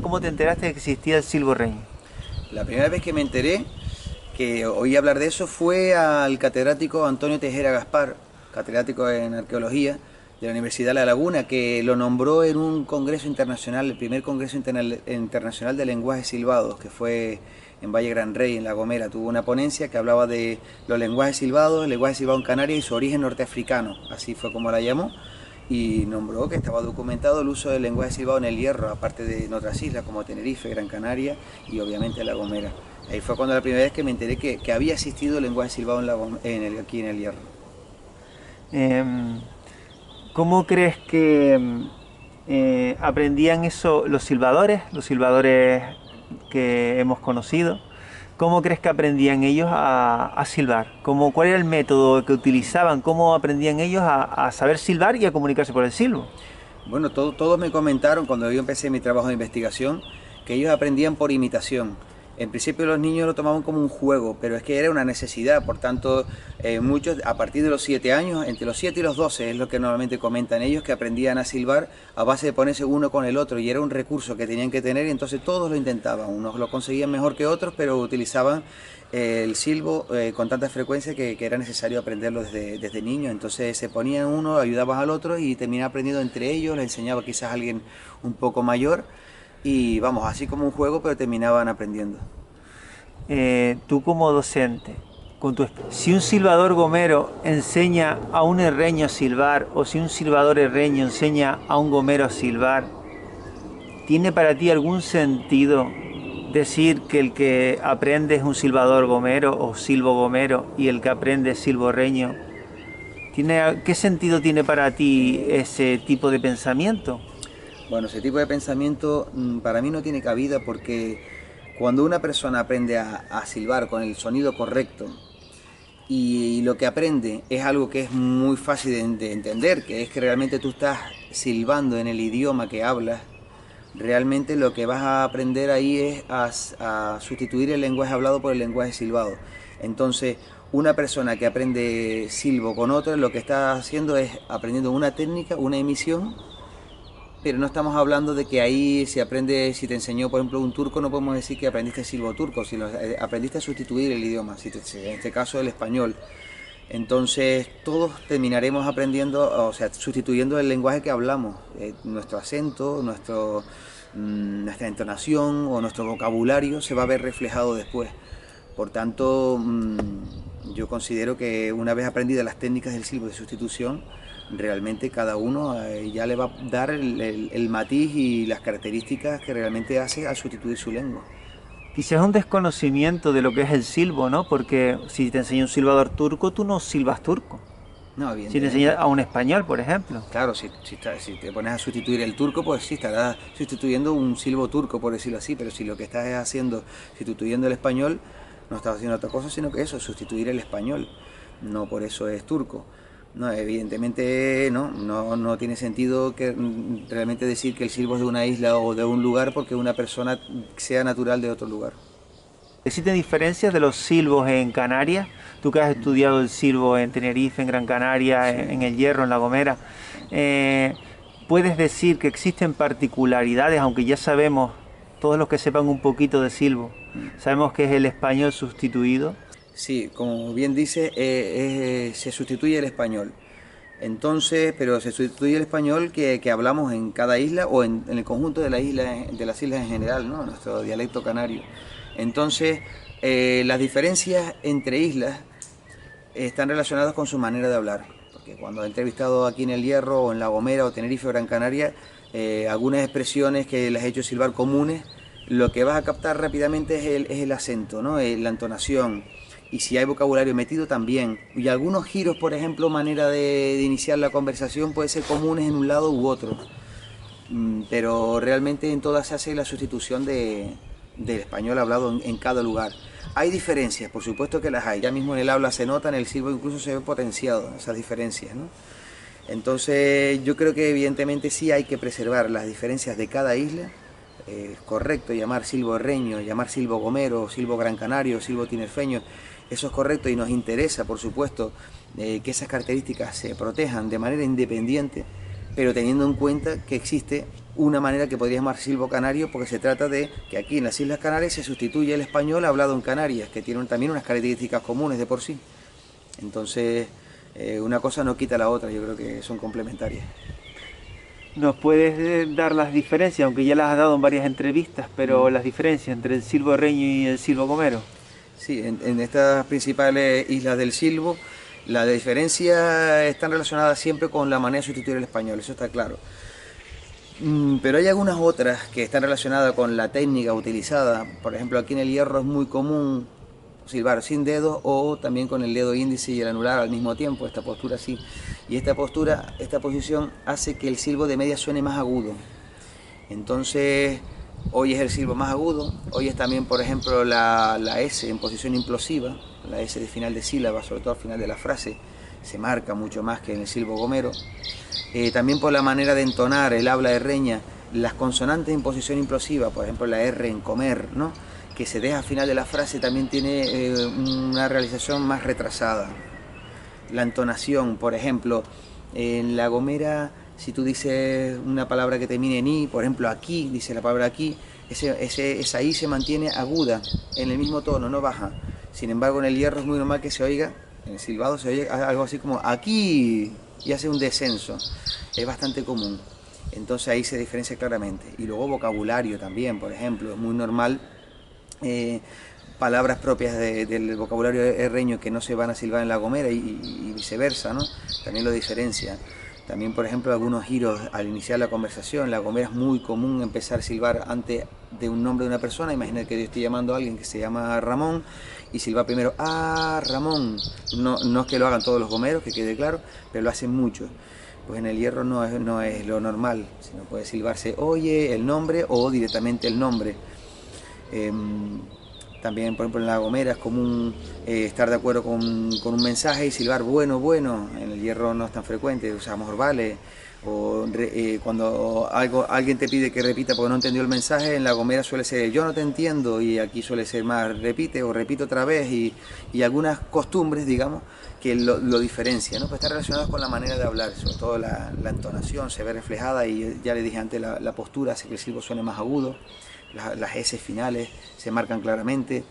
¿Cómo te enteraste de que existía el silborreño? La primera vez que me enteré, que oí hablar de eso, fue al catedrático Antonio Tejera Gaspar, catedrático en arqueología de la Universidad de La Laguna, que lo nombró en un congreso internacional, el primer congreso internacional de lenguajes silbados, que fue en Valle Gran Rey, en La Gomera. Tuvo una ponencia que hablaba de los lenguajes silbados, el lenguaje silbado en Canarias y su origen norteafricano, así fue como la llamó, y nombró que estaba documentado el uso del lenguaje silbado en el Hierro, aparte de en otras islas como Tenerife, Gran Canaria y obviamente La Gomera. Ahí fue cuando la primera vez que me enteré que había existido el lenguaje silbado aquí en el Hierro. Em, ¿Cómo crees que aprendían eso los silbadores que hemos conocido? ¿Cómo crees que aprendían ellos a silbar? ¿Cuál era el método que utilizaban? ¿Cómo aprendían ellos a saber silbar y a comunicarse por el silbo? Bueno, todos me comentaron cuando yo empecé mi trabajo de investigación que ellos aprendían por imitación. En principio los niños lo tomaban como un juego, pero es que era una necesidad, por tanto muchos a partir de los 7 años, entre los 7 y los 12 es lo que normalmente comentan ellos, que aprendían a silbar a base de ponerse uno con el otro y era un recurso que tenían que tener y entonces todos lo intentaban, unos lo conseguían mejor que otros, pero utilizaban el silbo con tanta frecuencia que era necesario aprenderlo desde niño, entonces se ponían uno, ayudaban al otro y terminaban aprendiendo entre ellos, le enseñaba quizás a alguien un poco mayor y vamos, así como un juego, pero terminaban aprendiendo. Tú como docente, si un silbador gomero enseña a un herreño a silbar o si un silbador herreño enseña a un gomero a silbar, ¿tiene para ti algún sentido decir que el que aprende es un silbador gomero o silbo gomero y el que aprende es silborreño? ¿Qué sentido tiene para ti ese tipo de pensamiento? Bueno, ese tipo de pensamiento para mí no tiene cabida porque cuando una persona aprende a silbar con el sonido correcto y lo que aprende es algo que es muy fácil de entender, que es que realmente tú estás silbando en el idioma que hablas, realmente lo que vas a aprender ahí es a sustituir el lenguaje hablado por el lenguaje silbado. Entonces, una persona que aprende silbo con otra, lo que está haciendo es aprendiendo una técnica, una emisión, pero no estamos hablando de que ahí si aprende, si te enseñó por ejemplo un turco, no podemos decir que aprendiste silbo turco, sino aprendiste a sustituir el idioma, en este caso el español. Entonces todos terminaremos aprendiendo, o sea, sustituyendo el lenguaje que hablamos, nuestro acento, nuestra entonación o nuestro vocabulario se va a ver reflejado después. Por tanto, yo considero que una vez aprendidas las técnicas del silbo de sustitución, realmente cada uno ya le va a dar el matiz y las características que realmente hace al sustituir su lengua. Quizás un desconocimiento de lo que es el silbo, ¿no? Porque si te enseña un silbador turco, tú no silbas turco. No, Si te enseña evidentemente. a un español, por ejemplo. Claro, si te pones a sustituir el turco, pues sí, estarás sustituyendo un silbo turco, por decirlo así, pero si lo que estás haciendo, sustituyendo el español, no estás haciendo otra cosa, sino que eso, sustituir el español. No por eso es turco. No, evidentemente no tiene sentido que realmente decir que el silbo es de una isla o de un lugar porque una persona sea natural de otro lugar. ¿Existen diferencias de los silbos en Canarias? Tú que has estudiado el silbo en Tenerife, en Gran Canaria, Sí. en El Hierro, en La Gomera, eh, ¿puedes decir que existen particularidades, aunque ya sabemos, todos los que sepan un poquito de silbo, sabemos que es el español sustituido? Sí, como bien dice, se sustituye el español. Entonces, pero se sustituye el español que hablamos en cada isla o en el conjunto de, de las islas en general, ¿no? Nuestro dialecto canario. Entonces, las diferencias entre islas están relacionadas con su manera de hablar. Porque cuando he entrevistado aquí en El Hierro o en La Gomera o Tenerife o Gran Canaria, algunas expresiones que las he hecho silbar comunes, lo que vas a captar rápidamente es el acento, ¿no? La entonación. Y si hay vocabulario metido también. Y algunos giros, por ejemplo, manera de iniciar la conversación puede ser comunes en un lado u otro. Pero realmente en todas se hace la sustitución del español hablado en cada lugar. Hay diferencias, por supuesto que las hay. Ya mismo en el habla se nota, en el silbo incluso se ve potenciado esas diferencias, ¿no? Entonces yo creo que evidentemente sí hay que preservar las diferencias de cada isla. Es correcto llamar silbo herreño, llamar silbo gomero, silbo gran canario, silbo tinerfeño. Eso es correcto y nos interesa, por supuesto, que esas características se protejan de manera independiente, pero teniendo en cuenta que existe una manera que podría llamar silbo canario, porque se trata de que aquí en las Islas Canarias se sustituye el español hablado en Canarias, que tiene también unas características comunes de por sí. Entonces, una cosa no quita la otra, yo creo que son complementarias. ¿Nos puedes dar las diferencias, aunque ya las has dado en varias entrevistas, pero las diferencias entre el silbo reño y el silbo gomero? Sí, en estas principales islas del silbo, la diferencia están relacionadas siempre con la manera de sustituir el español, eso está claro. Pero hay algunas otras que están relacionadas con la técnica utilizada. Por ejemplo, aquí en el Hierro es muy común silbar sin dedos o también con el dedo índice y el anular al mismo tiempo, esta postura así. Y esta postura, esta posición hace que el silbo de media suene más agudo. Entonces, hoy es el silbo más agudo, hoy es también, por ejemplo, la S en posición implosiva, la S de final de sílaba, sobre todo al final de la frase, se marca mucho más que en el silbo gomero. También por la manera de entonar el habla de reña, las consonantes en posición implosiva, por ejemplo la R en comer, ¿no?, que se deja al final de la frase, también tiene una realización más retrasada. La entonación, por ejemplo, en la gomera, si tú dices una palabra que termine en I, por ejemplo aquí, dice la palabra aquí, esa I se mantiene aguda, en el mismo tono, no baja. Sin embargo, en el Hierro es muy normal que se oiga, en el silbado se oye algo así como aquí, y hace un descenso, es bastante común. Entonces ahí se diferencia claramente. Y luego vocabulario también, por ejemplo, es muy normal palabras propias del vocabulario herreño que no se van a silbar en la gomera y viceversa, ¿no? También lo diferencia. También, por ejemplo, algunos giros al iniciar la conversación. En la gomera es muy común empezar a silbar antes de un nombre de una persona. Imagina que yo estoy llamando a alguien que se llama Ramón y silba primero ¡ah, Ramón! No es que lo hagan todos los gomeros, que quede claro, pero lo hacen mucho. Pues en el Hierro no es lo normal, sino puede silbarse oye el nombre o directamente el nombre. También, por ejemplo, en la gomera es común estar de acuerdo con un mensaje y silbar bueno, bueno. En el Hierro no es tan frecuente, usamos vale. O cuando alguien te pide que repita porque no entendió el mensaje, en la gomera suele ser yo no te entiendo, y aquí suele ser más repite o repito otra vez, y algunas costumbres, digamos, que lo diferencian, ¿no? Pues está relacionado con la manera de hablar, sobre todo la entonación se ve reflejada, y ya le dije antes, la postura hace que el silbo suene más agudo. Las S finales se marcan claramente.